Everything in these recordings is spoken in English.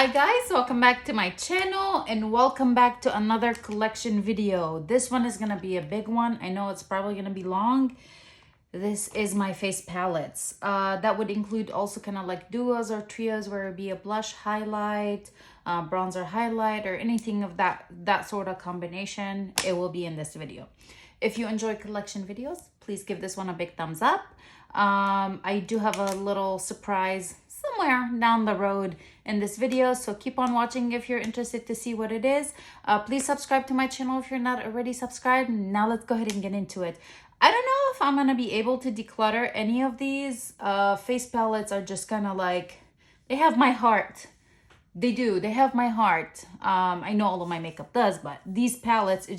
Hi guys, welcome back to my channel and welcome back to another collection video. This one is gonna be a big one. I know it's probably gonna be long. This is my face palettes. That would include also kind of like duos or trios where it would be a blush highlight, bronzer highlight, or anything of that sort of combination. It will be in this video. If you enjoy collection videos, please give this one a big thumbs up. I do have a little surprise somewhere down the road in this video, so keep on watching if you're interested to see what it is. Please subscribe to my channel if you're not already subscribed. Now let's go ahead and get into it. I don't know if I'm gonna be able to declutter any of these. Face palettes are just kind of like, they have my heart. They do, they have my heart. I know all of my makeup does, but these palettes,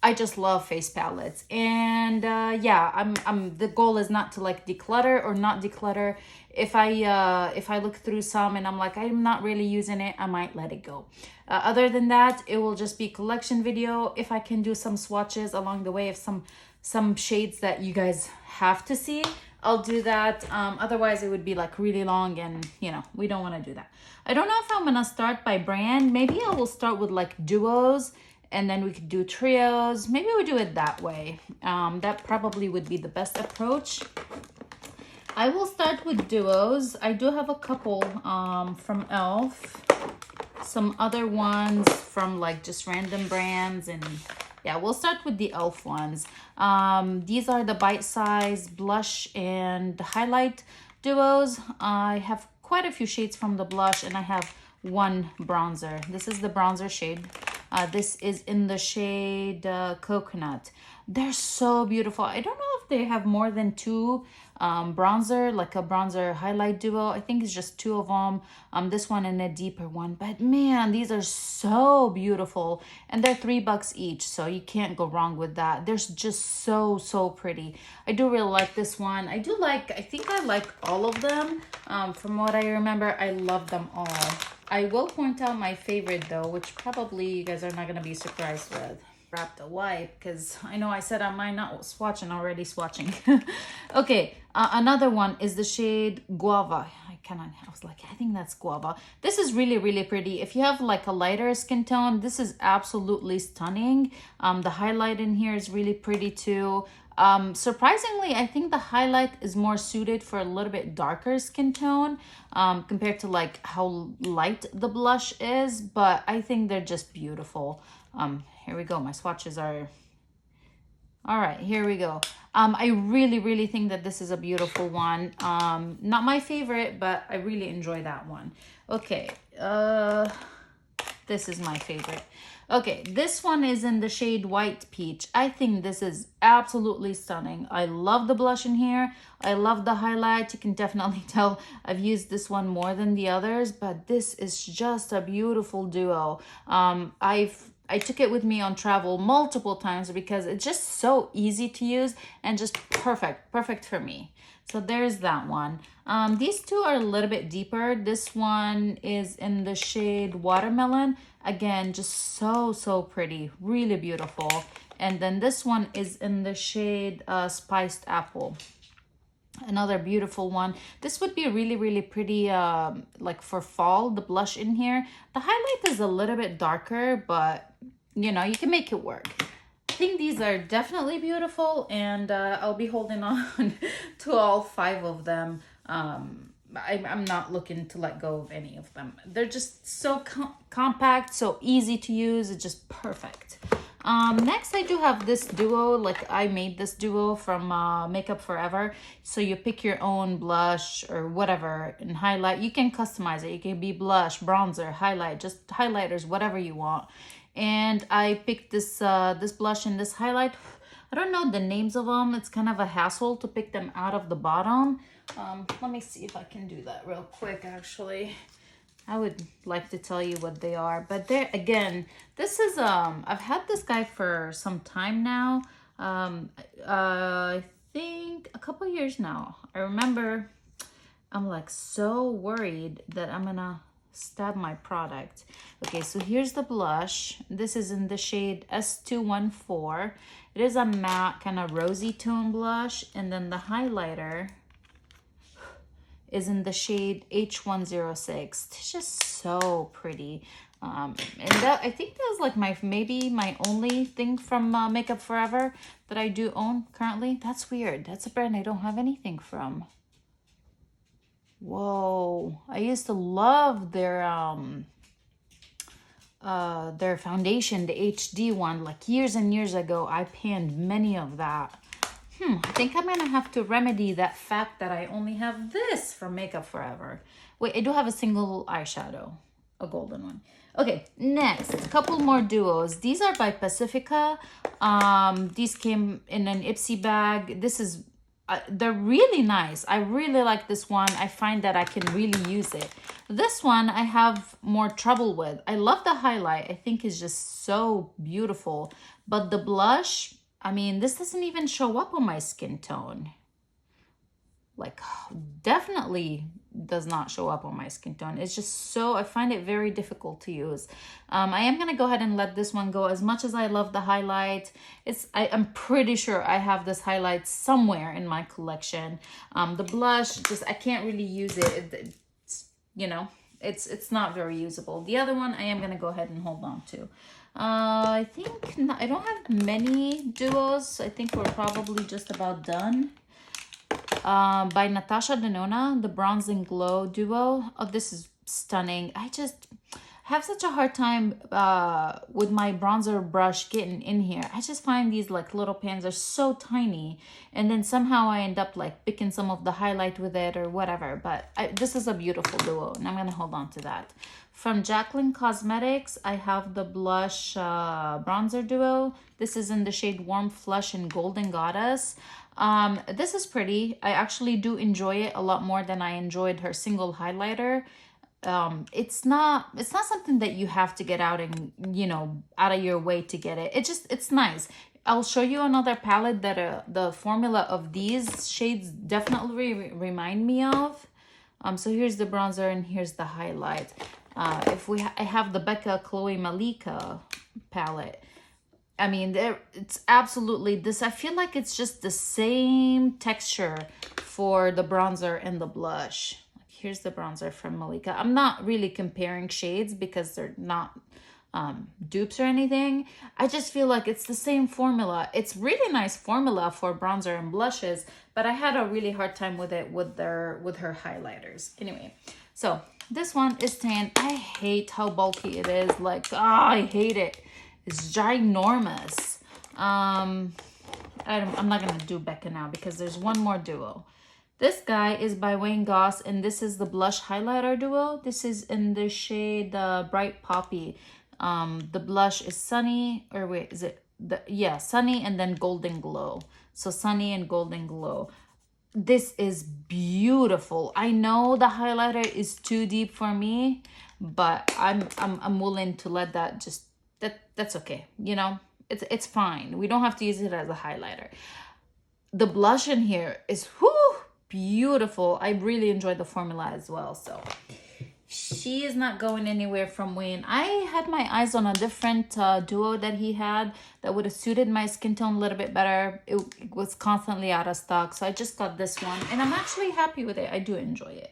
I just love face palettes. And yeah, I'm the goal is not to like declutter or not declutter. If I look through some and I'm like, I'm not really using it, I might let it go. Other than that, it will just be collection video. If I can do some swatches along the way of some shades that you guys have to see, I'll do that. Otherwise it would be like really long, and you know, we don't want to do that. I don't know if I'm gonna start by brand. Maybe I will start with like duos, and then we could do trios. Maybe we do it that way. That probably would be the best approach. I will start with duos. I do have a couple from e.l.f., some other ones from like just random brands, and yeah, we'll start with the e.l.f. ones. These are the bite size blush and highlight duos. I have quite a few shades from the blush, and I have one bronzer. This is the bronzer shade. This is in the shade Coconut. They're so beautiful. I don't know if they have more than two bronzer, like a bronzer highlight duo. I think it's just two of them. This one and a deeper one. But man, these are so beautiful. And they're $3 each, so you can't go wrong with that. They're just so pretty. I do really like this one. I think I like all of them. From what I remember, I love them all. I will point out my favorite though, which probably you guys are not going to be surprised with. Grab the wipe, because I know I said I might not swatch and already swatching. Okay, another one is the shade Guava. I was like, I think that's Guava. This is really pretty. If you have like a lighter skin tone, this is absolutely stunning. The highlight in here is really pretty too. Surprisingly, I think the highlight is more suited for a little bit darker skin tone compared to like how light the blush is, but I think they're just beautiful. Here we go. My swatches are all right. Here we go. I really think that this is a beautiful one. Not my favorite, but I really enjoy that one. Okay, this is my favorite. Okay, this one is in the shade White Peach. I think this is absolutely stunning. I love the blush in here. I love the highlight. You can definitely tell I've used this one more than the others, but this is just a beautiful duo. I took it with me on travel multiple times because it's just so easy to use and just perfect for me. So there's that one. These two are a little bit deeper. This one is in the shade Watermelon. Again, just so pretty, really beautiful. And then this one is in the shade Spiced Apple. Another beautiful one. This would be really pretty like for fall, the blush in here. The highlight is a little bit darker, but you know, you can make it work. I think these are definitely beautiful, and I'll be holding on to all 5 of them. I'm not looking to let go of any of them. They're just so compact, so easy to use. It's just perfect. Next, I do have this duo. Like, I made this duo from Makeup Forever. So you pick your own blush or whatever and highlight. You can customize it. You can be blush, bronzer, highlight, just highlighters, whatever you want. And I picked this this blush and this highlight. I don't know the names of them. It's kind of a hassle to pick them out of the bottom. Let me see if I can do that real quick, actually. I would like to tell you what they are, but they're, again, this is, I've had this guy for some time now. I think a couple years now. I remember I'm like so worried that I'm gonna stab my product. Okay, so here's the blush. This is in the shade S214. It is a matte kind of rosy tone blush, and then the highlighter is in the shade H106. It's just so pretty. And that, I think that's like maybe my only thing from Makeup Forever that I do own currently. That's weird. That's a brand I don't have anything from. Whoa, I used to love their foundation, the HD one, like years and years ago. I panned many of that. I think I'm gonna have to remedy that fact that I only have this from Makeup Forever. Wait, I do have a single eyeshadow, a golden one. Okay, next, a couple more duos. These are by Pacifica. These came in an Ipsy bag. This is, they're really nice. I really like this one. I find that I can really use it. This one I have more trouble with. I love the highlight. I think it's just so beautiful. But the blush, I mean, this doesn't even show up on my skin tone. Like, definitely does not show up on my skin tone. It's just so, I find it very difficult to use. I am going to go ahead and let this one go. As much as I love the highlight, I'm pretty sure I have this highlight somewhere in my collection. The blush, just, I can't really use it. It's, you know, it's not very usable. The other one I am going to go ahead and hold on to. I think I don't have many duos. I think we're probably just about done. By Natasha Denona, the Bronze and Glow duo. Oh, this is stunning. I just have such a hard time with my bronzer brush getting in here. I just find these like little pans are so tiny, and then somehow I end up like picking some of the highlight with it or whatever. But this is a beautiful duo, and I'm gonna hold on to that. From Jaclyn Cosmetics, I have the blush bronzer duo. This is in the shade Warm Flush and Golden Goddess. This is pretty. I actually do enjoy it a lot more than I enjoyed her single highlighter. It's not something that you have to get out and, you know, out of your way to get it. It's nice. I'll show you another palette that the formula of these shades definitely remind me of. So here's the bronzer and here's the highlight. I have the Becca Chloe Malika palette. I mean, it's absolutely this. I feel like it's just the same texture for the bronzer and the blush. Here's the bronzer from Malika. I'm not really comparing shades because they're not dupes or anything. I just feel like it's the same formula. It's really nice formula for bronzer and blushes, but I had a really hard time with it with her highlighters. Anyway, so this one is tan. I hate how bulky it is. Like, I hate it. It's ginormous. I'm not gonna do Becca now because there's one more duo. This guy is by Wayne Goss, and this is the blush highlighter duo. This is in the shade Bright Poppy. The blush is Sunny, or wait, is it Sunny and then Golden Glow. So Sunny and Golden Glow. This is beautiful. I know the highlighter is too deep for me, but I'm willing to let that just. That's okay, you know, it's fine. We don't have to use it as a highlighter. The blush in here is beautiful. I really enjoyed the formula as well. So she is not going anywhere from Wayne. I had my eyes on a different duo that he had that would have suited my skin tone a little bit better. It was constantly out of stock, so I just got this one, and I'm actually happy with it. I do enjoy it.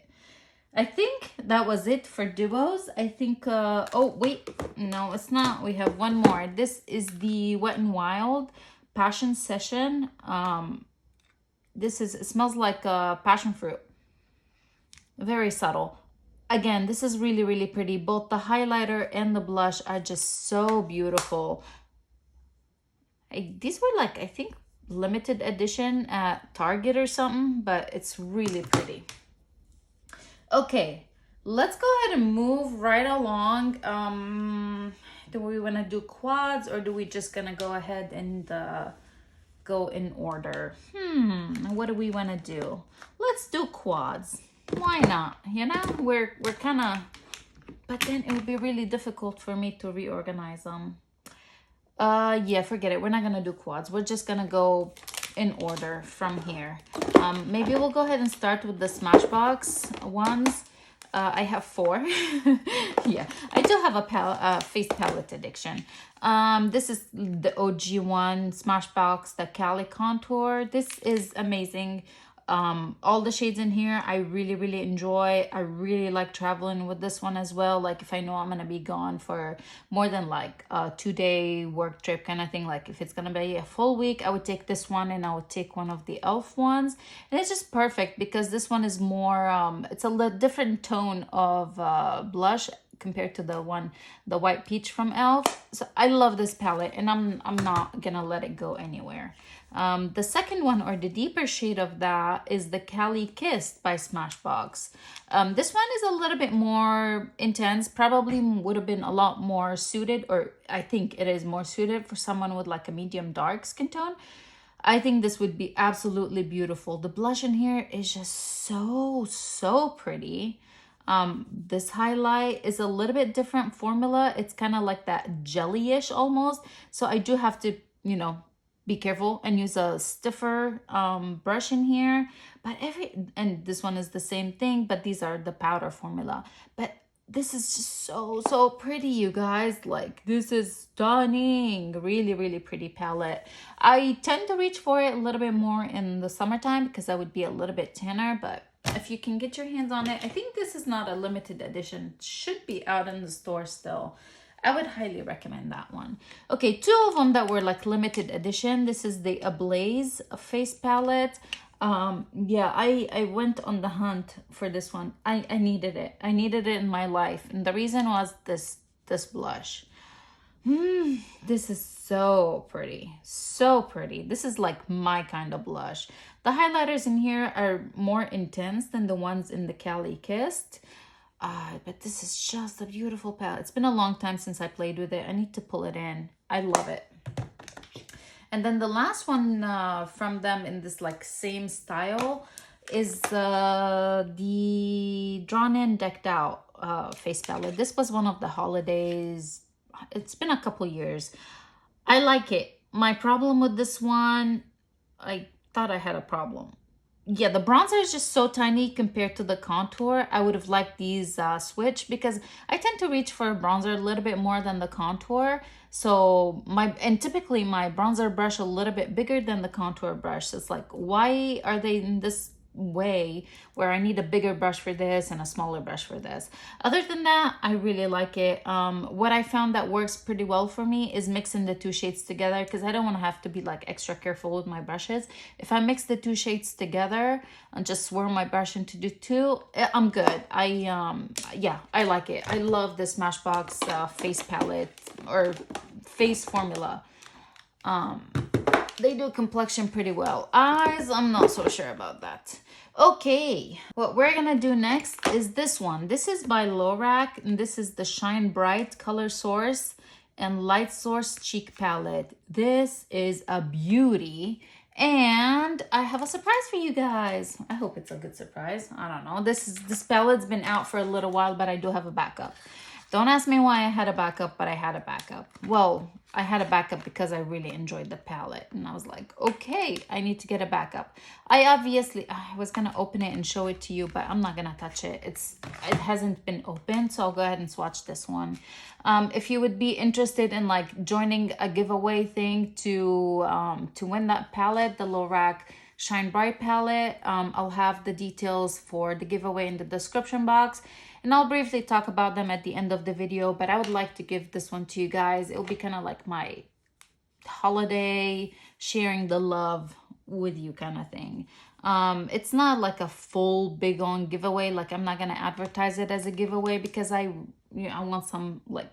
I think that was it for duos. I think, oh, wait, no, it's not. We have one more. This is the Wet n Wild Passion Session. It smells like passion fruit. Very subtle. Again, this is really, really pretty. Both the highlighter and the blush are just so beautiful. These were like, I think, limited edition at Target or something, but it's really pretty. Okay, let's go ahead and move right along. Do we want to do quads, or do we just gonna go ahead and go in order? What do we want to do? Let's do quads. Why not? You know, we're kind of, but then it would be really difficult for me to reorganize them. Yeah, forget it. We're not gonna do quads. We're just gonna go in order from here. Maybe we'll go ahead and start with the Smashbox ones. I have 4. Yeah, I do have a face palette addiction. This is the OG one, Smashbox, the Cali contour. This is amazing. All the shades in here I really enjoy. I really like traveling with this one as well. Like if I know I'm gonna be gone for more than like a 2-day work trip kind of thing, like if it's gonna be a full week, I would take this one and I would take one of the elf ones. And it's just perfect because this one is more it's a little different tone of blush compared to the white peach from elf. So I love this palette and I'm not gonna let it go anywhere. The second one, or the deeper shade of that, is the Cali Kissed by Smashbox. This one is a little bit more intense, probably would have been a lot more suited, or I think it is more suited for someone with like a medium dark skin tone. I think this would be absolutely beautiful. The blush in here is just so pretty. This highlight is a little bit different formula. It's kind of like that jelly-ish almost. So I do have to, you know, be careful and use a stiffer brush in here. But and this one is the same thing, but these are the powder formula. But this is just so pretty, you guys. Like, this is stunning. Really pretty palette. I tend to reach for it a little bit more in the summertime because I would be a little bit tanner, but if you can get your hands on it, I think this is not a limited edition. It should be out in the store still. I would highly recommend that one. Okay, two of them that were like limited edition. This is the Ablaze face palette. Yeah, I went on the hunt for this one. I needed it. I needed it in my life. And the reason was this blush. This is so pretty. So pretty. This is like my kind of blush. The highlighters in here are more intense than the ones in the Cali Kissed. But this is just a beautiful palette. It's been a long time since I played with it. I need to pull it in. I love it. And then the last one from them in this like same style is the Drawn In Decked Out face palette. This was one of the holidays. It's been a couple years. I like it. My problem with this one, I thought I had a problem. Yeah, the bronzer is just so tiny compared to the contour. I would have liked these switch because I tend to reach for a bronzer a little bit more than the contour. So typically my bronzer brush a little bit bigger than the contour brush. So it's like, why are they in this way where I need a bigger brush for this and a smaller brush for this? Other than that, I really like it. What I found that works pretty well for me is mixing the two shades together because I don't want to have to be like extra careful with my brushes. If I mix the two shades together and just swirl my brush into the two, I'm good. Yeah, I like it. I love this Smashbox face palette or face formula. They do complexion pretty well. Eyes, I'm not so sure about that. Okay, what we're gonna do next is this one. This is by Lorac, and this is the Shine Bright Color Source and Light Source Cheek Palette. This is a beauty, and I have a surprise for you guys. I hope it's a good surprise. I don't know. This palette's been out for a little while, but I do have a backup. Don't ask me why I had a backup, but I had a backup. Well, I had a backup because I really enjoyed the palette. And I was like, okay, I need to get a backup. I was going to open it and show it to you, but I'm not going to touch it. It hasn't been opened, so I'll go ahead and swatch this one. If you would be interested in like joining a giveaway thing to win that palette, the Lorac Shine Bright palette, I'll have the details for the giveaway in the description box. And I'll briefly talk about them at the end of the video, but I would like to give this one to you guys. It'll be kind of like my holiday, sharing the love with you kind of thing. It's not like a full big on giveaway. Like, I'm not going to advertise it as a giveaway because I want some, like,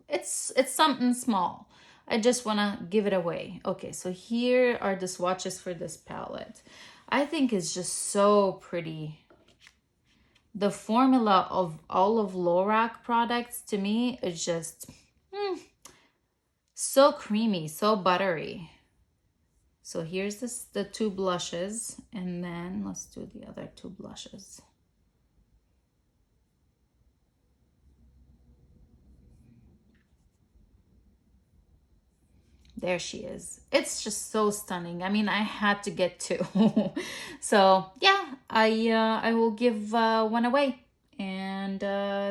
it's something small. I just want to give it away. Okay, so here are the swatches for this palette. I think it's just so pretty. The formula of all of Lorac products to me is just so creamy, so buttery. So here's the two blushes, and then let's do the other two blushes. There she is. It's just so stunning. I mean, I had to get two. So yeah, I will give one away. And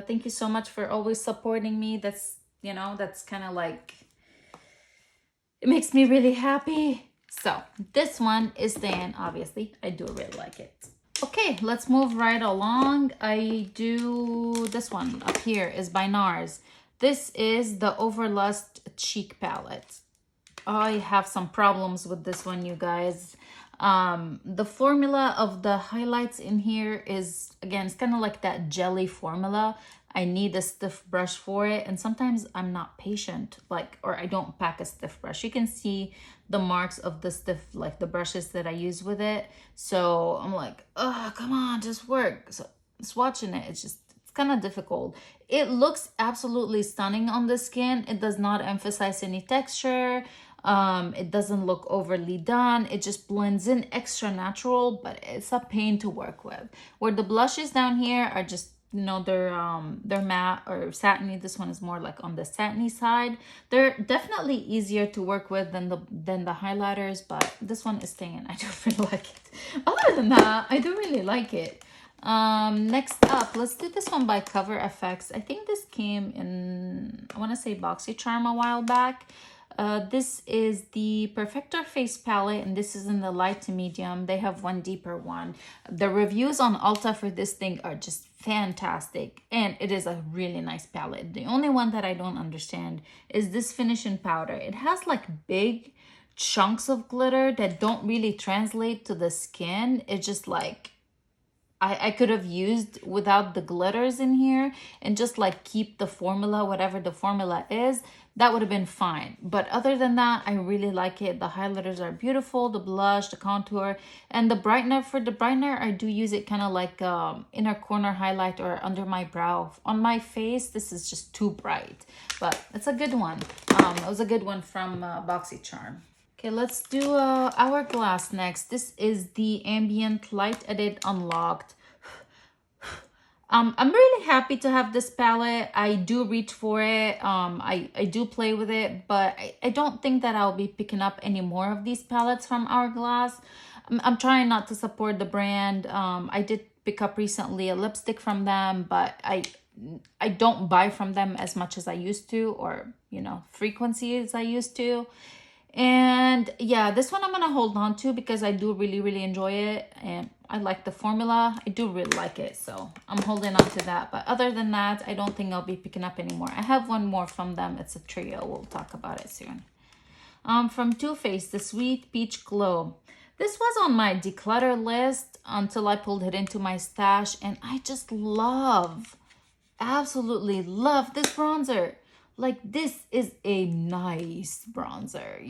thank you so much for always supporting me. That's kind of like, it makes me really happy. So this one is staying, obviously. I do really like it. Okay, let's move right along. This one up here is by Nars. This is the Overlust Cheek Palette. I have some problems with this one, you guys. The formula of the highlights in here is, again, it's kind of like that jelly formula. I need a stiff brush for it, and sometimes I'm not patient, or I don't pack a stiff brush. You can see the marks of the stiff, like the brushes that I use with it. So I'm like, oh, come on, just work. So swatching it, it's kind of difficult. It looks absolutely stunning on the skin. It does not emphasize any texture. It doesn't look overly done. It just blends in extra natural, but it's a pain to work with. Where the blushes down here are just, they're matte or satiny. This one is more like on the satiny side. They're definitely easier to work with than the highlighters, but this one is staying. I do really like it. Other than that, I do really like it. Next up, let's do this one by Cover FX. I think this came in, I want to say BoxyCharm a while back. This is the Perfector face palette, and this is in the light to medium. They have one deeper one. The reviews on Ulta for this thing are just fantastic, and it is a really nice palette. The only one that I don't understand is this finish in powder. It has like big chunks of glitter that don't really translate to the skin. It's just like, I could have used without the glitters in here and just like keep the formula, whatever the formula is. That would have been fine. But other than that, I really like it. The highlighters are beautiful, the blush, the contour, and the brightener. For the brightener, I do use it kind of like inner corner highlight or under my brow. On my face, this is just too bright, but it's a good one. It was a good one from BoxyCharm. Okay, let's do Hourglass next. This is the Ambient Light Edit Unlocked. I'm really happy to have this palette. I do reach for it. I do play with it, but I don't think that I'll be picking up any more of these palettes from Hourglass. I'm trying not to support the brand. I did pick up recently a lipstick from them, but I don't buy from them as much as I used to, or frequency as I used to. And yeah, this one I'm gonna hold on to because I do really enjoy it, and I like the formula. I do really like it, so I'm holding on to that. But other than that, I don't think I'll be picking up anymore. I have one more from them. It's a trio. We'll talk about it soon. From Too Faced, the Sweet Peach Glow. This was on my declutter list until I pulled it into my stash, and I just absolutely love this bronzer. Like, this is a nice bronzer,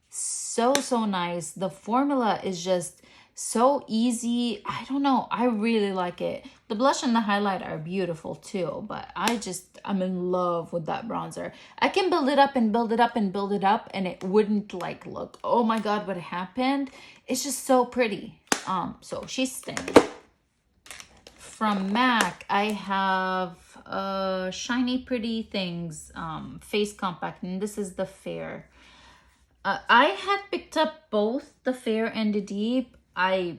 so nice. The formula is just so easy. I don't know, I really like it. The blush and the highlight are beautiful too, but I'm in love with that bronzer. I can build it up and build it up and build it up, and it wouldn't like look, oh my god, what happened. It's just so pretty. So she's staying. From MAC, I have Shiny Pretty Things face compact, and this is the Fair. I had picked up both the Fair and the Deep. I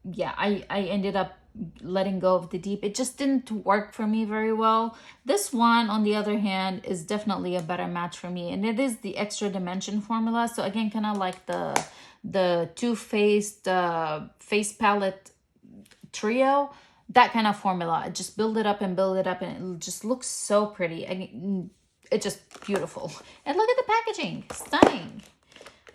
ended up letting go of the Deep. It just didn't work for me very well. This one, on the other hand, is definitely a better match for me, and it is the Extra Dimension formula. So again, kind of like the Too Faced face palette trio, that kind of formula. I just build it up and build it up, and it just looks so pretty. It's just beautiful. And look at the packaging, stunning.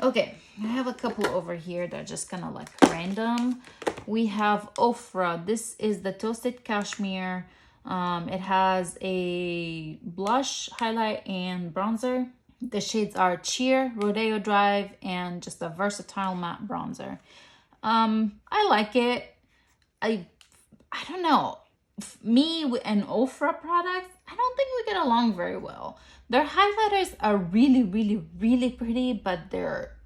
Okay, I have a couple over here that are just kind of like random. We have Ofra. This is the Toasted Cashmere. It has a blush, highlight, and bronzer. The shades are Cheer, Rodeo Drive, and just a versatile matte bronzer. I like it. I don't know. Me and Ofra products, I don't think we get along very well. Their highlighters are really pretty, but they're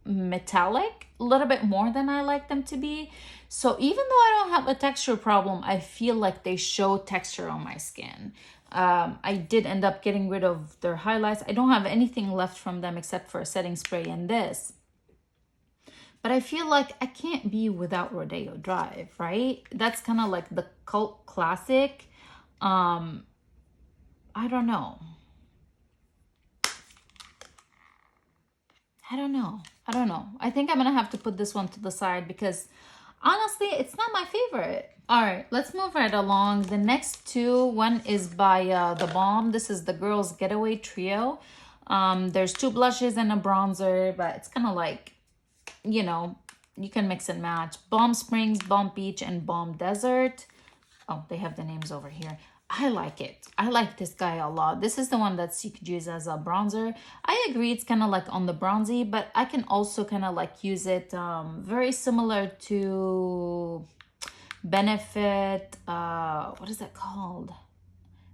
metallic a little bit more than I like them to be. So even though I don't have a texture problem, I feel like they show texture on my skin. I did end up getting rid of their highlights. I don't have anything left from them except for a setting spray and this. But I feel like I can't be without Rodeo Drive, right? That's kind of like the cult classic. I don't know. I don't know. I don't know. I think I'm gonna have to put this one to the side because honestly, it's not my favorite. All right, let's move right along. The next two, one is by The Balm. This is the Girls Getaway Trio. There's two blushes and a bronzer, but it's kind of like, you know, you can mix and match. Balm Springs, Balm Beach, and Balm Desert. Oh, they have the names over here. I like it. I like this guy a lot. This is the one that you could use as a bronzer. I agree it's kind of like on the bronzy, but I can also kind of like use it very similar to Benefit. What is that called?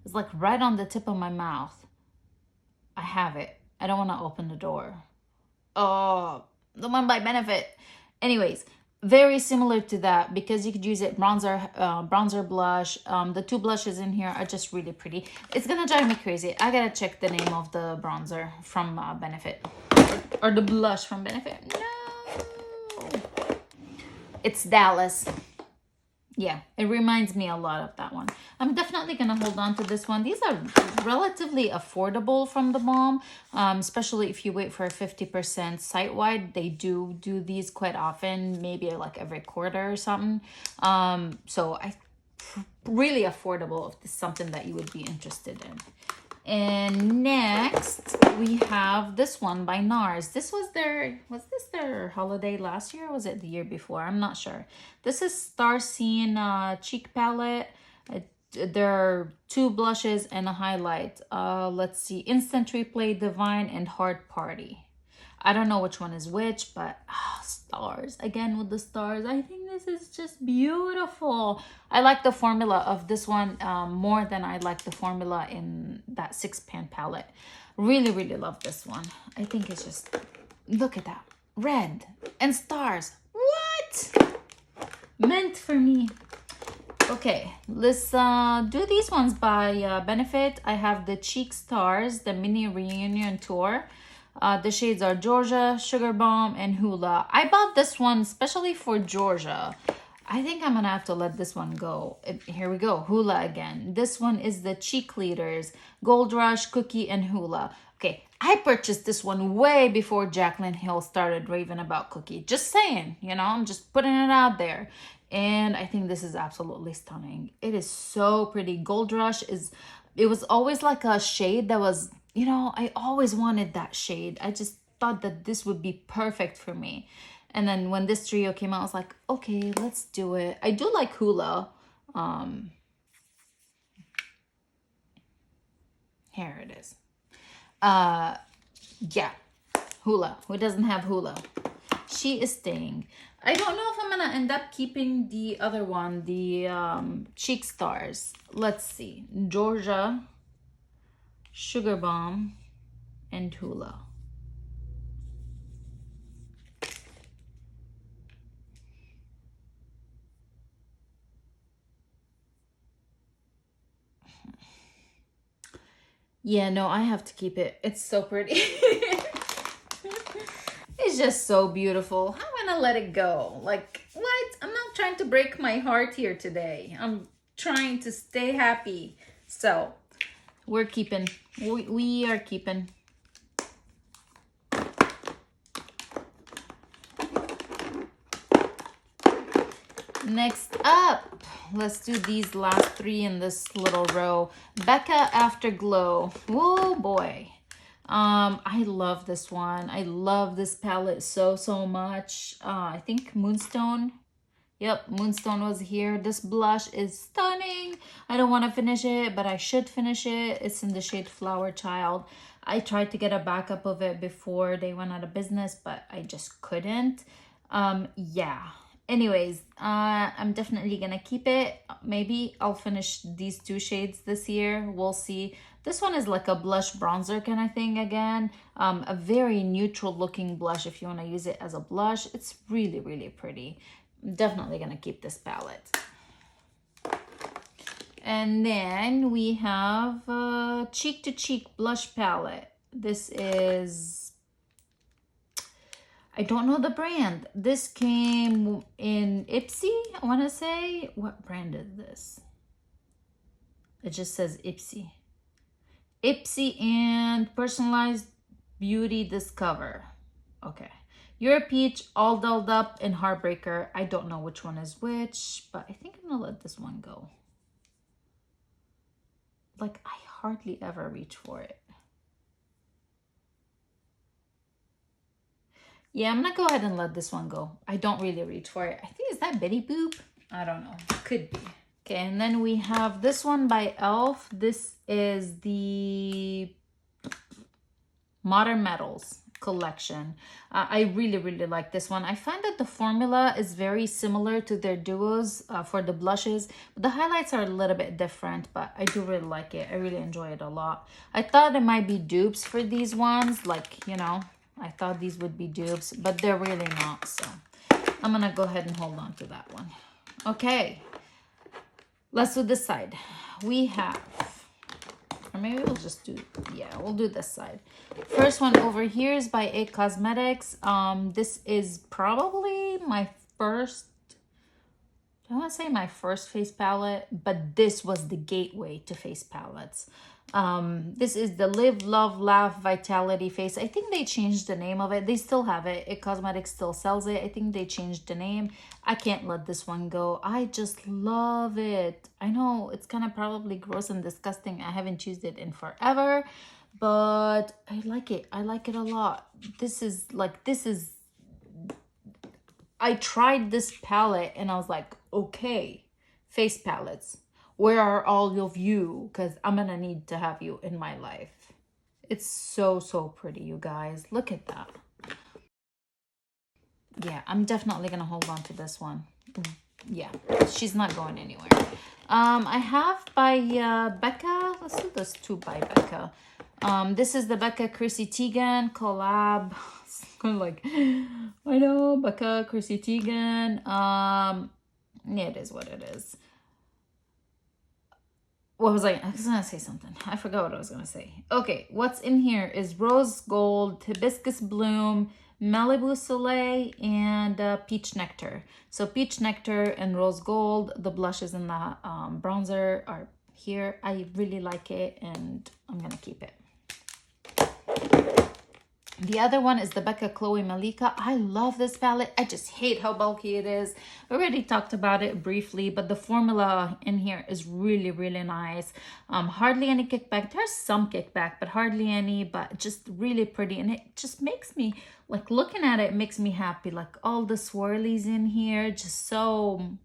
It's like right on the tip of my mouth. I have it. I don't want to open the door. Oh, the one by Benefit. Anyways, very similar to that because you could use it bronzer blush. The two blushes in here are just really pretty. It's gonna drive me crazy. I gotta check the name of the bronzer from Benefit or the blush from Benefit. No, it's Dallas. Yeah, it reminds me a lot of that one. I'm definitely gonna hold on to this one. These are relatively affordable from The Balm, especially if you wait for a 50% site-wide. They do these quite often, maybe like every quarter or something. So really affordable if this is something that you would be interested in. And next we have this one by Nars. This was this their holiday last year or was it the year before? I'm not sure. This is Star Scene cheek palette. There are two blushes and a highlight. Let's see, Instant Replay, Divine, and Hard Party. I don't know which one is which, but stars. Again with the stars. I think this is just beautiful. I like the formula of this one more than I like the formula in that 6-pan palette. Really, really love this one. I think it's just, look at that. Red and stars. What? Meant for me. Okay, let's do these ones by Benefit. I have the Cheek Stars, the mini reunion tour. The shades are Georgia, Sugar Bomb, and Hula. I bought this one especially for Georgia. I think I'm gonna have to let this one go. Here we go, Hula again. This one is the Cheek Leaders, Gold Rush, Cookie, and Hula. Okay, I purchased this one way before Jaclyn Hill started raving about Cookie. Just saying, you know, I'm just putting it out there. And I think this is absolutely stunning. It is so pretty. Gold Rush it was always like a shade that was, you know, I always wanted that shade. I just thought that this would be perfect for me. And then when this trio came out, I was like, okay, let's do it. I do like Hula. Here it is. Yeah, Hula. Who doesn't have Hula? She is staying. I don't know if I'm gonna end up keeping the other one, the Cheek Stars. Let's see. Georgia, Sugar Bomb, and Hula. Yeah, no, I have to keep it. It's so pretty. It's just so beautiful. I'm gonna let it go. Like, what? I'm not trying to break my heart here today. I'm trying to stay happy. So, we're keeping. We are keeping. Next up, let's do these last three in this little row. Becca Afterglow. Whoa, boy. I love this one. I love this palette so much. I think Moonstone. Yep, Moonstone was here. This blush is stunning. I don't want to finish it, but I should finish it. It's in the shade Flower Child. I tried to get a backup of it before they went out of business, but I just couldn't. Yeah. Anyways, I'm definitely gonna keep it. Maybe I'll finish these two shades this year. We'll see. This one is like a blush bronzer kind of thing again. A very neutral looking blush if you want to use it as a blush. It's really, really pretty. I'm definitely gonna keep this palette. And then we have Cheek to Cheek blush palette. This is, I don't know the brand. This came in Ipsy, I want to say. What brand is this? It just says Ipsy. Ipsy and Personalized Beauty Discover. Okay. You're a Peach, All Dolled Up, and Heartbreaker. I don't know which one is which, but I think I'm gonna let this one go. Like, I hardly ever reach for it. Yeah, I'm gonna go ahead and let this one go. I don't really reach for it. I think, is that Betty Boop? I don't know. Could be. Okay, and then we have this one by e.l.f. This is the Modern Metals collection. I really like this one. I find that the formula is very similar to their duos for the blushes, but the highlights are a little bit different, but I do really like it. I really enjoy it a lot. I thought it might be dupes for these ones, like, you know, I thought these would be dupes, but they're really not, so I'm gonna go ahead and hold on to that one. Okay, let's do this side. We have, or maybe we'll just do, yeah, we'll do this side. First one over here is by IT Cosmetics. This is probably my first, I don't want to say my first face palette, but this was the gateway to face palettes. This is the Live, Love, Laugh Vitality Face. I think they changed the name of it. They still have it. IT Cosmetics still sells it. I think they changed the name. I can't let this one go. I just love it. I know it's kind of probably gross and disgusting. I haven't used it in forever, but I like it. I like it a lot. This is, I tried this palette and I was like, okay, face palettes, where are all of you? Because I'm gonna need to have you in my life. It's so pretty, you guys. Look at that. Yeah, I'm definitely gonna hold on to this one. Yeah, she's not going anywhere. I have by Becca. Let's do this too by Becca. This is the Becca Chrissy Teigen collab. It's kind of like, I know, Becca Chrissy Teigen. Yeah, it is what it is. What was I was gonna say something. I forgot what I was gonna say. Okay, what's in here is Rose Gold, Hibiscus Bloom, Malibu Soleil, and Peach Nectar. So Peach Nectar and Rose Gold, the blushes and the bronzer are here. I really like it and I'm gonna keep it. The other one is the Becca Chloe Malika. I love this palette. I just hate how bulky it is. I already talked about it briefly, but the formula in here is really nice. Hardly any kickback. There's some kickback, but hardly any, but just really pretty. And it just makes me, like, looking at it makes me happy. Like all the swirlies in here, just so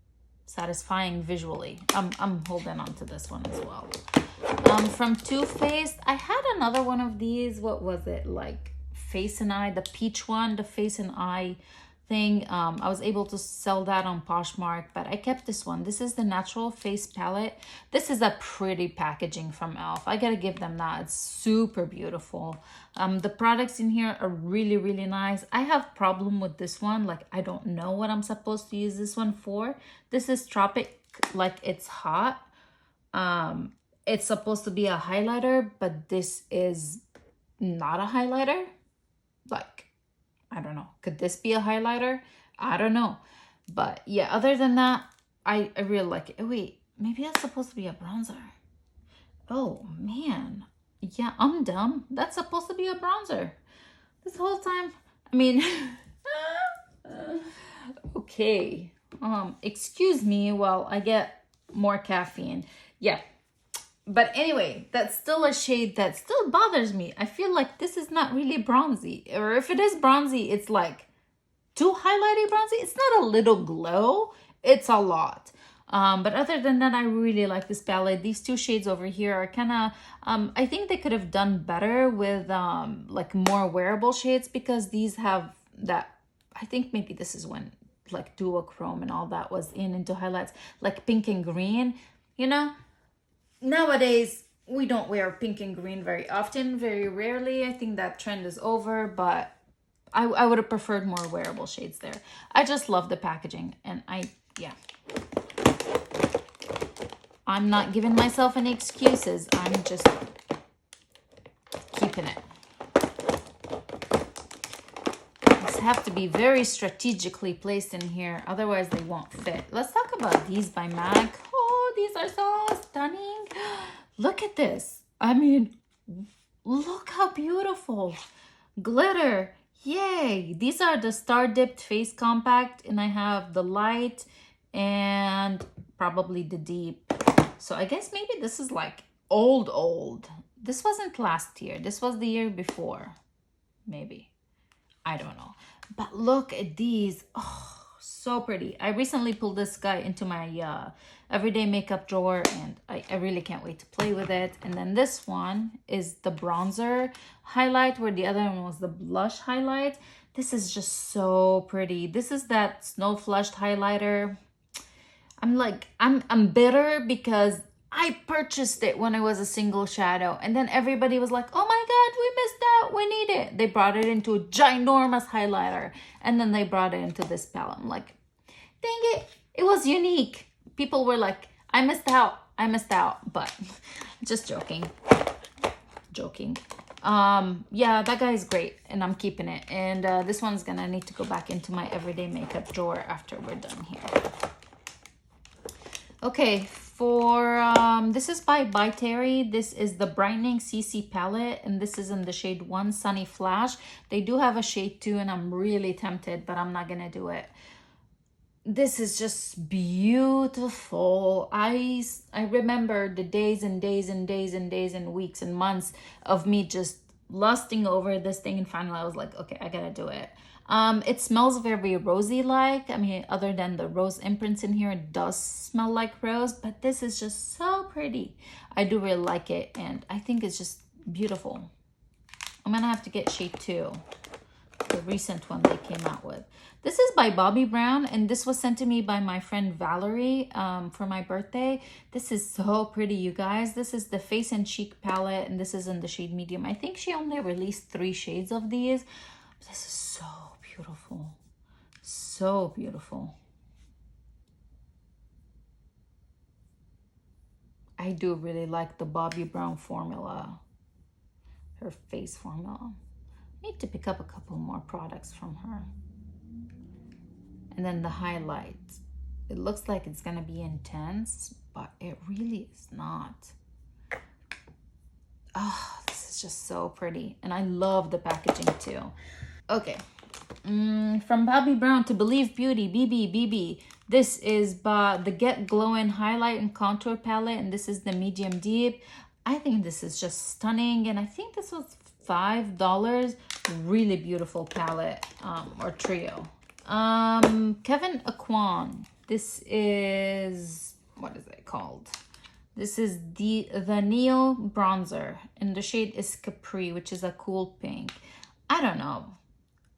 satisfying visually. I'm holding on to this one as well. From Too Faced, I had another one of these. What was it, like Face and Eye, the peach one, the Face and Eye thing. I was able to sell that on Poshmark, but I kept this one. This is the Natural Face Palette. This is a pretty packaging from e.l.f. I gotta give them that. It's super beautiful. The products in here are really nice. I have problem with this one. Like, I don't know what I'm supposed to use this one for. This is Tropic, like it's hot. It's supposed to be a highlighter, but this is not a highlighter. Like, I don't know. Could this be a highlighter? I don't know. But yeah, other than that, I really like it. Oh, wait, maybe that's supposed to be a bronzer. Oh, man. Yeah, I'm dumb. That's supposed to be a bronzer. This whole time, I mean, okay. Excuse me while I get more caffeine. Yeah. But anyway, that's still a shade that still bothers me. I feel like this is not really bronzy. Or if it is bronzy, it's like too highlighty bronzy. It's not a little glow. It's a lot. But other than that, I really like this palette. These two shades over here are kind of, I think they could have done better with like more wearable shades, because these have that, I think maybe this is when like duochrome and all that was into highlights, like pink and green, you know? Nowadays, we don't wear pink and green very often, very rarely. I think that trend is over, but I would have preferred more wearable shades there. I just love the packaging, and yeah. I'm not giving myself any excuses. I'm just keeping it. These have to be very strategically placed in here, otherwise they won't fit. Let's talk about these by MAC. Oh, these are so stunning. Look at this. I mean, look how beautiful. Glitter. Yay! These are the Star Dipped Face Compact, and I have the light and probably the deep. So I guess maybe this is like old. This wasn't last year. This was the year before. Maybe. I don't know. But look at these. Oh, so pretty. I recently pulled this guy into my everyday makeup drawer, and I really can't wait to play with it. And then this one is the bronzer highlight, where the other one was the blush highlight. This is just so pretty. This is that snow flushed highlighter. I'm bitter because I purchased it when it was a single shadow, and then everybody was like, oh my god, we missed out, we need it. They brought it into a ginormous highlighter, and then they brought it into this palette. I'm like, dang it, it was unique. People were like, I missed out, but just joking. Yeah, that guy is great, and I'm keeping it. And this one's gonna need to go back into my everyday makeup drawer after we're done here. Okay, this is by Tarte. This is the Brightening Cc Palette, and this is in the shade 1 Sunny Flash. They do have a shade 2, and I'm really tempted, but I'm not gonna do it. This is just beautiful. I remember the days and weeks and months of me just lusting over this thing, and finally I was like, okay, I gotta do it. It smells very rosy like. I mean, other than the rose imprints in here, it does smell like rose, but this is just so pretty. I do really like it, and I think it's just beautiful. I'm gonna have to get shade 2, the recent one they came out with. This is by Bobbi Brown, and this was sent to me by my friend Valerie for my birthday. This is so pretty, you guys. This is the Face and Cheek palette, and this is in the shade medium. I think she only released 3 shades of these. This is so beautiful. So beautiful. I do really like the Bobbi Brown formula. Her face formula. I need to pick up a couple more products from her. And then the highlight. It looks like it's gonna be intense, but it really is not. Oh, this is just so pretty. And I love the packaging too. Okay. From Bobbi Brown to Believe Beauty, BB. This is the Get Glowing Highlight and Contour Palette, and this is the medium deep. I think this is just stunning, and I think this was $5. Really beautiful palette, or trio. Kevin Aquan. This is, what is it called? This is the Neo Bronzer, and the shade is Capri, which is a cool pink. I don't know.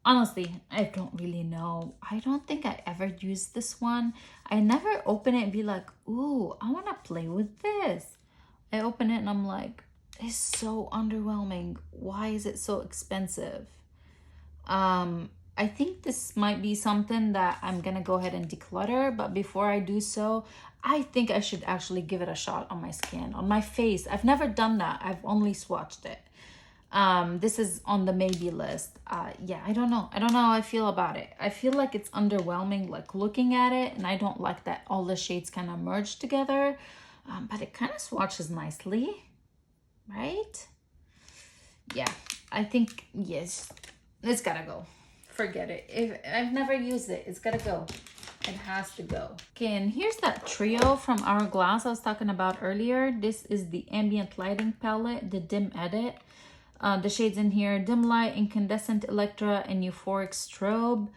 Honestly, I don't really know. I don't think I ever used this one. I never open it and be like, ooh, I want to play with this. I open it and I'm like, it's so underwhelming. Why is it so expensive? I think this might be something that I'm gonna go ahead and declutter, but before I do so, I think I should actually give it a shot on my skin, on my face. I've never done that. I've only swatched it. This is on the maybe list. Yeah, I don't know how I feel about it. I feel like it's underwhelming, like looking at it, and I don't like that all the shades kind of merge together, but it kind of swatches nicely, right? Yeah, I think, yes, it's gotta go. Forget it. If I've never used it, it's gotta go. It has to go. Okay, and here's that trio from Hourglass I was talking about earlier. This is the Ambient Lighting Palette, the Dim Edit. The shades in here, Dim Light, Incandescent Electra, and Euphoric Strobe.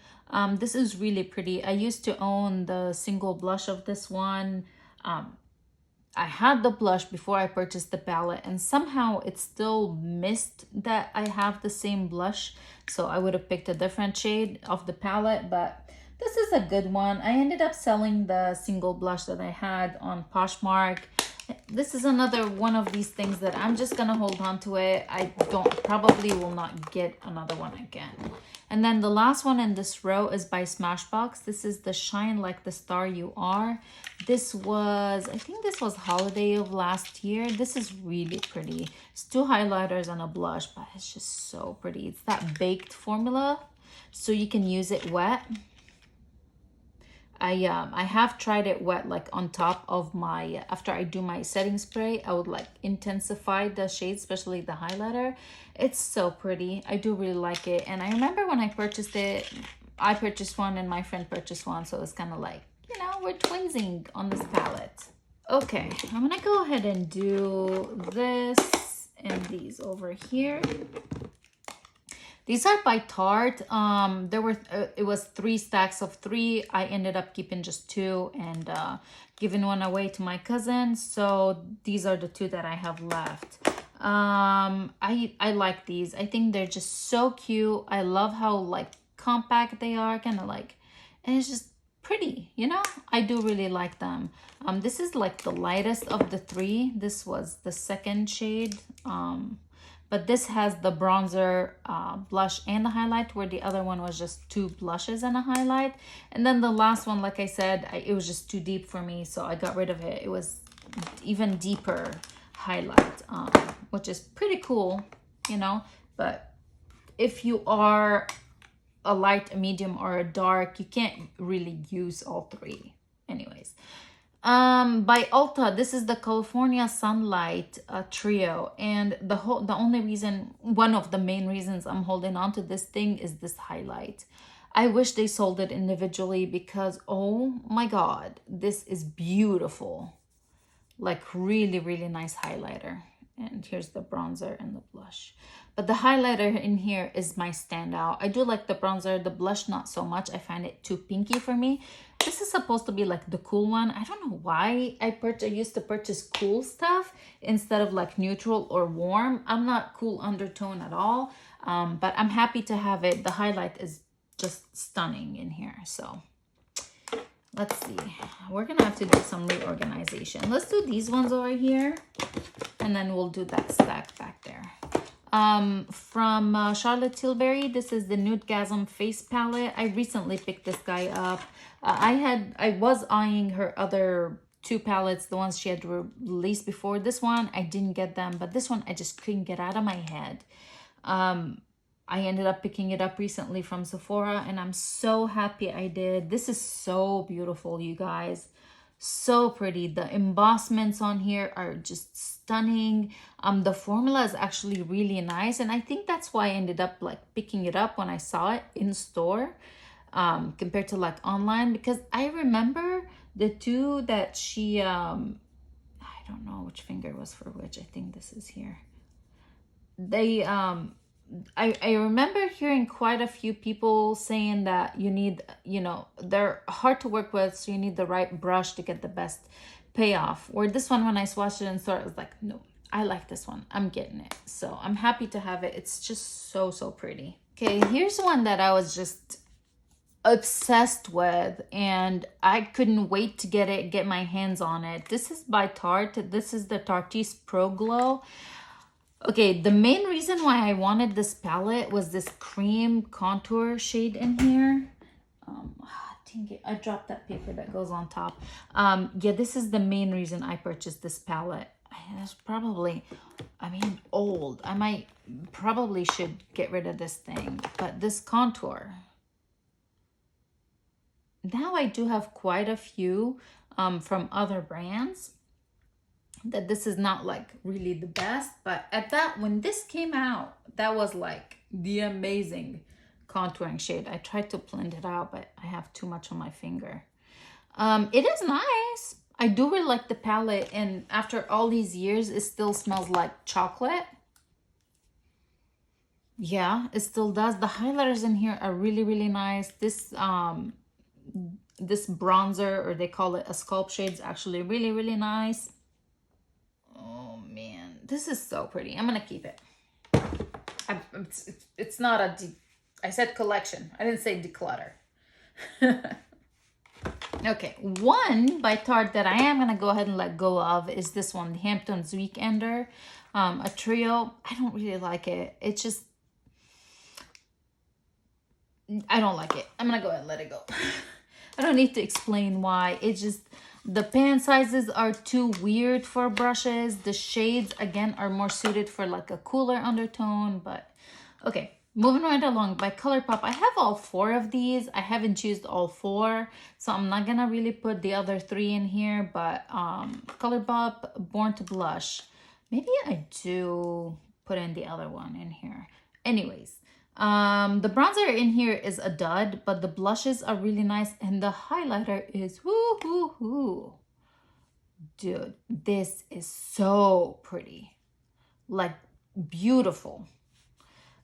This is really pretty. I used to own the single blush of this one. I had the blush before I purchased the palette, and somehow it still missed that I have the same blush, so I would have picked a different shade of the palette, but this is a good one. I ended up selling the single blush that I had on Poshmark. This is another one of these things that I'm just gonna hold on to it. I probably will not get another one again. And then the last one in this row is by Smashbox. This is the Shine Like the Star You Are. This was, I think this was holiday of last year. This is really pretty. It's 2 highlighters and a blush, but it's just so pretty. It's that baked formula, so you can use it wet. I have tried it wet, like on top of my, after I do my setting spray, I would like intensify the shade, especially the highlighter. It's so pretty. I do really like it. And I remember when I purchased it, I purchased one and my friend purchased one. So it's kind of like, you know, we're twinsing on this palette. Okay, I'm gonna go ahead and do this and these over here. These are by Tarte. There were it was 3 stacks of 3. I ended up keeping just 2 and giving one away to my cousin. So these are the 2 that I have left. I like these. I think they're just so cute. I love how like compact they are, kind of like, and it's just pretty, you know. I do really like them. This is like the lightest of the 3. This was the second shade. But this has the bronzer, blush, and the highlight, where the other one was just 2 blushes and a highlight. And then the last one, like I said, it was just too deep for me, so I got rid of it. It was even deeper highlight, which is pretty cool, you know. But if you are a light, a medium, or a dark, you can't really use all 3. Anyways. By Ulta, this is the California Sunlight trio, and the only reason, one of the main reasons I'm holding on to this thing is this highlight. I wish they sold it individually because, oh my god, this is beautiful. Like really, really nice highlighter. And here's the bronzer and the blush. But the highlighter in here is my standout. I do like the bronzer, the blush not so much. I find it too pinky for me. This is supposed to be like the cool one. I don't know why I used to purchase cool stuff instead of like neutral or warm. I'm not cool undertone at all. But I'm happy to have it. The highlight is just stunning in here. So let's see. We're gonna have to do some reorganization. Let's do these ones over here, and then we'll do that stack back there. From Charlotte Tilbury, this is the Nude Gasm face palette. I recently picked this guy up. I was eyeing her other 2 palettes, the ones she had released before. This one I didn't get them, but this one I just couldn't get out of my head. I ended up picking it up recently from Sephora, and I'm so happy I did. This is so beautiful, you guys. So pretty. The embossments on here are just stunning. The formula is actually really nice, and I think that's why I ended up like picking it up when I saw it in store, compared to like online, because I remember the 2 that she I don't know which finger was for which. I think this is here. They I remember hearing quite a few people saying that you need, you know, they're hard to work with, so you need the right brush to get the best payoff. Or this one, when I swatched it in store, I was like, no, I like this one. I'm getting it. So I'm happy to have it. It's just so, so pretty. Okay, here's one that I was just obsessed with, and I couldn't wait to get my hands on it. This is by Tarte. This is the Tarte's Pro Glow. Okay, the main reason why I wanted this palette was this cream contour shade in here. Dang it, I dropped that paper that goes on top. Yeah, this is the main reason I purchased this palette. It's probably, I mean, old. I probably should get rid of this thing, but this contour. Now I do have quite a few from other brands. That this is not like really the best, but when this came out, that was like the amazing contouring shade. I tried to blend it out, but I have too much on my finger. It is nice. I do really like the palette, and after all these years, it still smells like chocolate. Yeah, it still does. The highlighters in here are really, really nice. This bronzer, or they call it a sculpt shade, is actually really, really nice. Oh man, this is so pretty. I'm gonna keep it. It's not I said collection. I didn't say declutter. Okay, one by Tarte that I am gonna go ahead and let go of is this one, the Hamptons Weekender, a trio. I don't really like it. It's just, I don't like it. I'm gonna go ahead and let it go. I don't need to explain why. It's just, the pan sizes are too weird for brushes. The shades, again, are more suited for like a cooler undertone. But okay, Moving right along, by Colourpop, I have all 4 of these. I haven't used all 4, so I'm not gonna really put the other 3 in here, but Colourpop Born to Blush. Maybe I do put in the other one in here. Anyways, the bronzer in here is a dud, but the blushes are really nice, and the highlighter is woo-hoo-hoo. Dude, this is so pretty. Like, beautiful.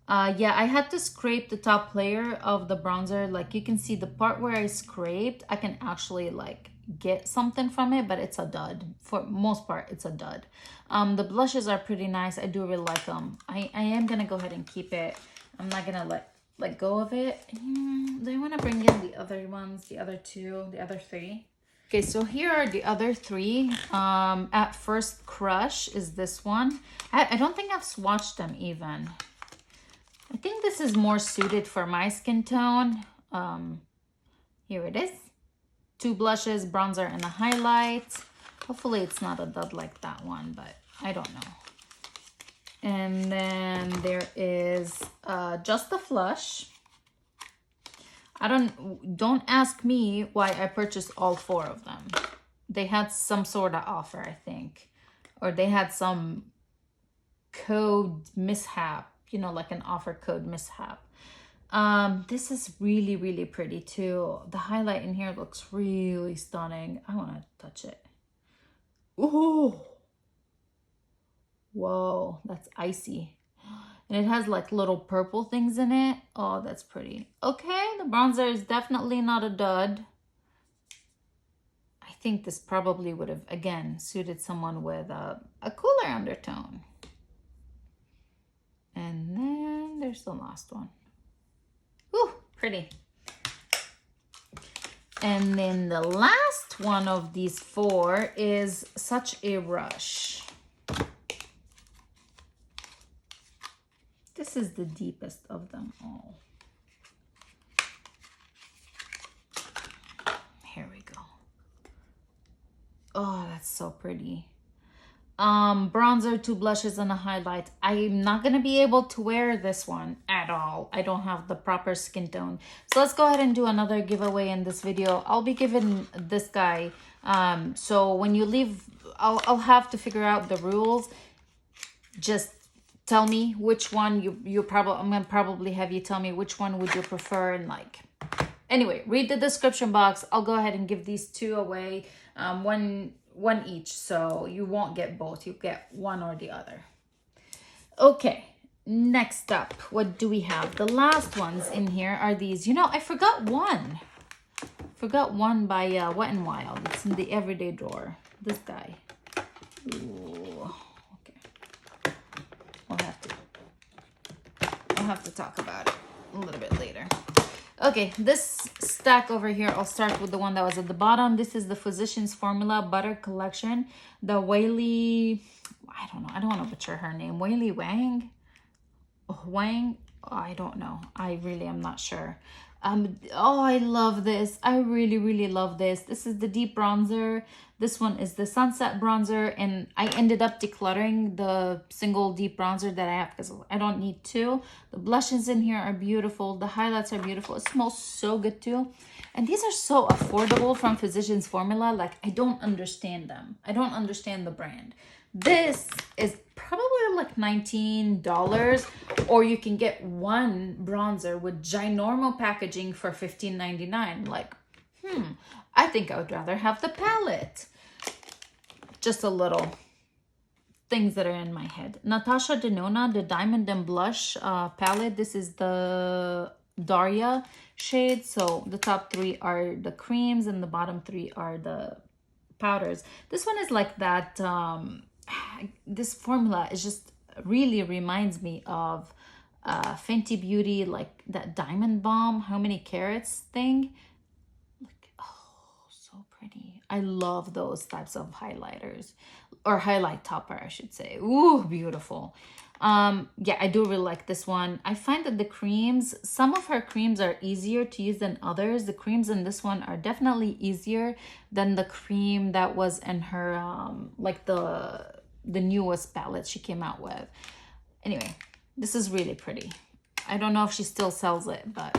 Yeah, I had to scrape the top layer of the bronzer. Like, you can see the part where I scraped, I can actually like get something from it, but it's a dud. For most part, it's a dud. The blushes are pretty nice. I do really like them. I am gonna go ahead and keep it. I'm not gonna let go of it. Do I want to bring in the other ones, the other 2, the other 3? Okay, so here are the other 3. At First Crush is this one. I don't think I've swatched them even. I think this is more suited for my skin tone. Here it is. 2 blushes, bronzer, and a highlight. Hopefully it's not a dud like that one, but I don't know. And then there is Just a Flush. Don't ask me why I purchased all 4 of them. They had some sort of offer, I think. Or they had some code mishap. You know, like an offer code mishap. This is really, really pretty too. The highlight in here looks really stunning. I want to touch it. Ooh. Whoa, that's icy. And it has like little purple things in it. Oh, that's pretty. Okay, the bronzer is definitely not a dud. I think this probably would have, again, suited someone with a cooler undertone. And then there's the last one. Ooh, pretty. And then the last one of these 4 is Such a Rush. This is the deepest of them all. Here we go. Oh, that's so pretty. Bronzer, 2 blushes, and a highlight. I'm not gonna be able to wear this one at all. I don't have the proper skin tone. So let's go ahead and do another giveaway in this video. I'll be giving this guy. So when you leave, I'll have to figure out the rules. Just tell me which one I'm gonna probably have you tell me which one would you prefer, and like, anyway, read the description box. I'll go ahead and give these 2 away. One each, so you won't get both. You get one or the other. Okay, next up, what do we have? The last ones in here are these. You know, I forgot one. Forgot one by Wet n Wild. It's in the everyday drawer. This guy. Ooh, okay. I'll have to talk about it a little bit later. Okay, this stack over here, I'll start with the one that was at the bottom. This is the Physicians Formula Butter Collection. The Whaley, I don't know. I don't want to butcher her name. Whaley Wang? Wang? Oh, I don't know. I really am not sure. Oh, I love this. I really, really love this. This is the deep bronzer. This one is the sunset bronzer, and I ended up decluttering the single deep bronzer that I have because I don't need 2. The blushes in here are beautiful. The highlights are beautiful. It smells so good too. And these are so affordable from Physicians Formula. Like, I don't understand them. I don't understand the brand. This is probably like $19, or you can get one bronzer with ginormo packaging for $15.99. Like, I think I would rather have the palette. Just a little things that are in my head. Natasha Denona, the Diamond and Blush palette. This is the Daria shade. So the top 3 are the creams and the bottom 3 are the powders. This one is like that. This formula is just really reminds me of Fenty Beauty, like that Diamond Bomb, how many carats thing. Like, oh, so pretty. I love those types of highlighters, or highlight topper, I should say. Ooh, beautiful. Yeah, I do really like this one. I find that the creams, some of her creams are easier to use than others. The creams in this one are definitely easier than the cream that was in her like the newest palette she came out with. Anyway, this is really pretty. I don't know if she still sells it, but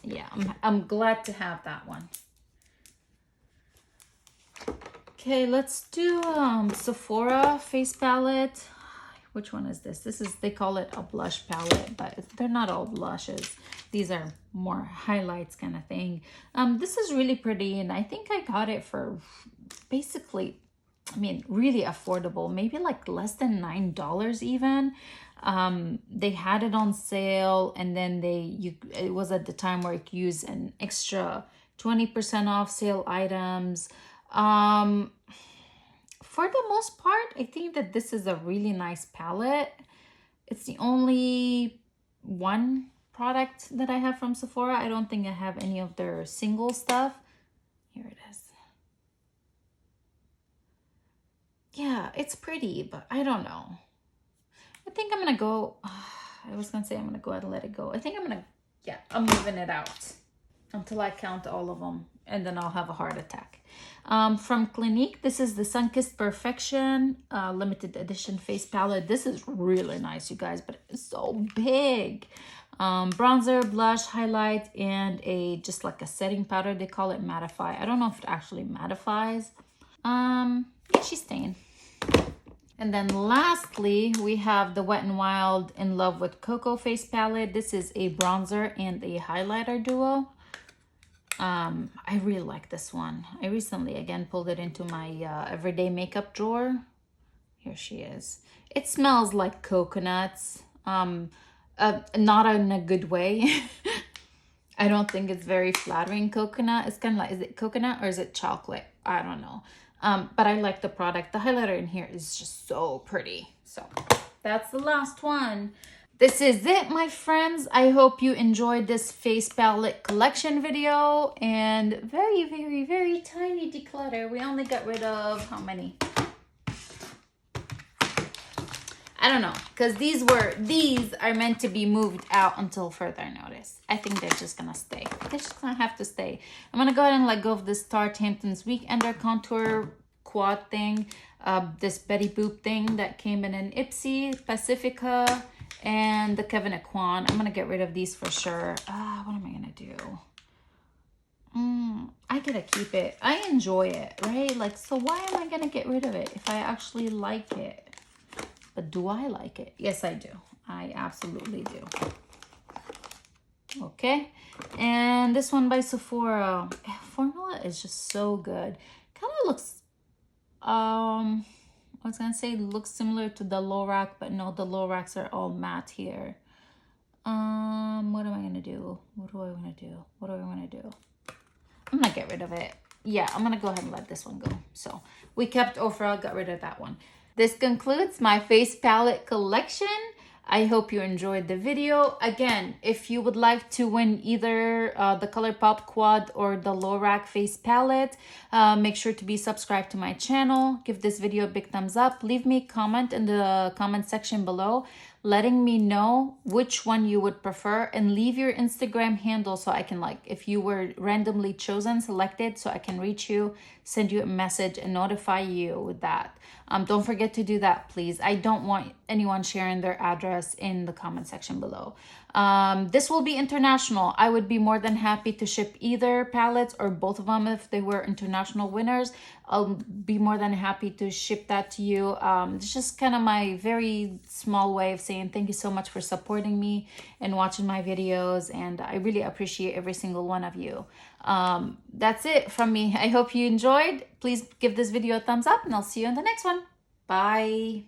yeah, I'm glad to have that one. Okay, let's do Sephora face palette. Which one is this? This is, they call it a blush palette, but they're not all blushes. These are more highlights kind of thing. This is really pretty, and I think I got it for basically, I mean, really affordable, maybe like less than $9 even. They had it on sale, and then it was at the time where you could use an extra 20% off sale items. For the most part, I think that this is a really nice palette. It's the only one product that I have from Sephora. I don't think I have any of their single stuff. Here it is. Yeah, it's pretty, but I don't know. I think I'm gonna go, I was gonna say I'm gonna go ahead and let it go. I think I'm gonna, yeah, I'm moving it out until I count all of them, and then I'll have a heart attack. From Clinique, this is the Sunkissed Perfection limited edition face palette. This is really nice, you guys, but it's so big. Bronzer, blush, highlight, and just like a setting powder. They call it mattify. I don't know if it actually mattifies. Yeah, she's staying. And then lastly, we have the Wet n Wild In Love with Coco face palette. This is a bronzer and a highlighter duo. I really like this one. I recently again pulled it into my everyday makeup drawer. Here she is. It smells like coconuts. Not in a good way. I don't think it's very flattering coconut. It's kind of like, is it coconut or is it chocolate? I don't know. But I like the product. The highlighter in here is just so pretty. So that's the last one. This is it, my friends. I hope you enjoyed this face palette collection video, and very, very, very tiny declutter. We only got rid of how many? I don't know, because these are meant to be moved out until further notice. I think they're just gonna stay. They're just gonna have to stay. I'm gonna go ahead and let go of this Tarte Hamptons Weekender contour quad thing, this Betty Boop thing that came in an Ipsy, Pacifica, and the Kevin Aquan. I'm gonna get rid of these for sure. What am I gonna do? I gotta keep it. I enjoy it, right? Like, so why am I gonna get rid of it if I actually like it? But do I like it? Yes, I do. I absolutely do. Okay, and this one by Sephora. Formula is just so good. Kind of looks, I was gonna say looks similar to the Lorac, but no, the Loracs are all matte here. What am I gonna do? What do I wanna do? What do I wanna do? I'm gonna get rid of it. Yeah, I'm gonna go ahead and let this one go. So we kept Ofra, got rid of that one. This concludes my face palette collection. I hope you enjoyed the video. Again, if you would like to win either the Colourpop quad or the Lorac face palette, make sure to be subscribed to my channel. Give this video a big thumbs up. Leave me a comment in the comment section below, letting me know which one you would prefer, and leave your Instagram handle so I can, like, if you were randomly chosen, selected, so I can reach you, send you a message, and notify you with that. Don't forget to do that, please. I don't want anyone sharing their address in the comment section below. This will be international. I would be more than happy to ship either palettes or both of them if they were international winners. I'll be more than happy to ship that to you. It's just kind of my very small way of saying thank you so much for supporting me and watching my videos, and I really appreciate every single one of you. That's it from me. I hope you enjoyed. Please give this video a thumbs up, and I'll see you in the next one. Bye.